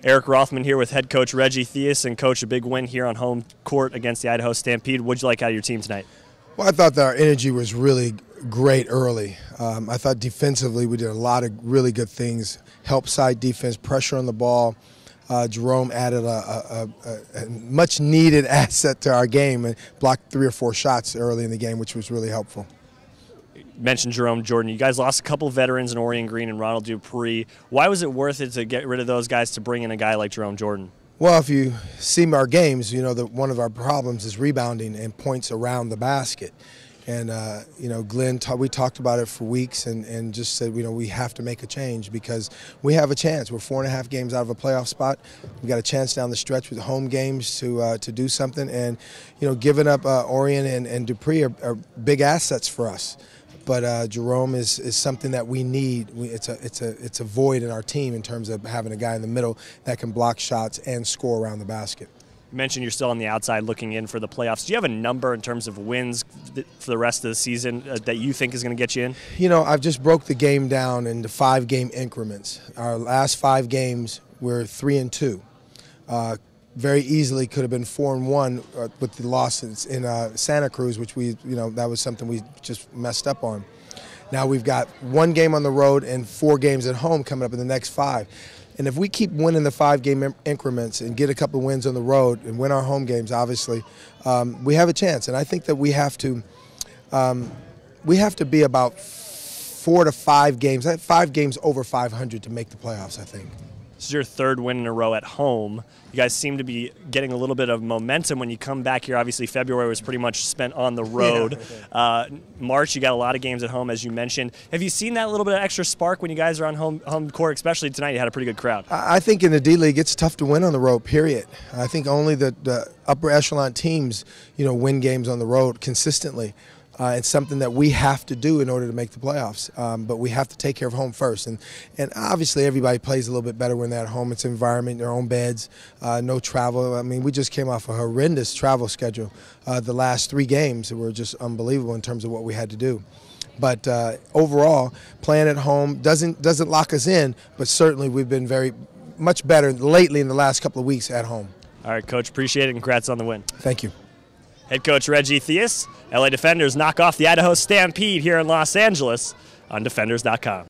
Eric Rothman here with head coach Reggie Theus, and coach, a big win here on home court against the Idaho Stampede. What'd you like out of your team tonight? Well, I thought that our energy was really great early. I thought defensively we did a lot of really good things. Help side defense, pressure on the ball. Jerome added a much needed asset to our game and blocked 3 or 4 shots early in the game, which was really helpful. You mentioned Jerome Jordan. You guys lost a couple veterans in Orion Green and Ronald Dupree. Why was it worth it to get rid of those guys to bring in a guy like Jerome Jordan? Well, if you see our games, you know that one of our problems is rebounding and points around the basket. And, you know, Glenn, we talked about it for weeks and just said, you know, we have to make a change because we have a chance. We're 4.5 games out of a playoff spot. We've got a chance down the stretch with home games to do something. And, you know, giving up Orion and Dupree are big assets for us. But Jerome is something that we need. It's a void in our team in terms of having a guy in the middle that can block shots and score around the basket. You mentioned you're still on the outside looking in for the playoffs. Do you have a number in terms of wins for the rest of the season that you think is going to get you in? You know, I've just broke the game down into 5-game increments. Our last 5 games, we're 3-2. Very easily could have been 4-1 with the loss in Santa Cruz, which that was something we just messed up on. Now we've got 1 game on the road and 4 games at home coming up in the next 5. And if we keep winning the 5-game increments and get a couple of wins on the road and win our home games, obviously, we have a chance. And I think that we have to be about 4 to 5 games, 5 games over 500 to make the playoffs, I think. This is your 3rd win in a row at home. You guys seem to be getting a little bit of momentum when you come back here. Obviously, February was pretty much spent on the road. Yeah. March, you got a lot of games at home, as you mentioned. Have you seen that little bit of extra spark when you guys are on home court, especially tonight? You had a pretty good crowd. I think in the D-League, it's tough to win on the road, period. I think only the upper echelon teams, win games on the road consistently. It's something that we have to do in order to make the playoffs, but we have to take care of home first. And obviously everybody plays a little bit better when they're at home. It's environment, their own beds, no travel. I mean, we just came off a horrendous travel schedule. The last 3 games were just unbelievable in terms of what we had to do. But overall, playing at home doesn't lock us in, but certainly we've been much better lately in the last couple of weeks at home. All right, Coach, appreciate it. Congrats on the win. Thank you. Head coach Reggie Theus, LA Defenders knock off the Idaho Stampede here in Los Angeles on Defenders.com.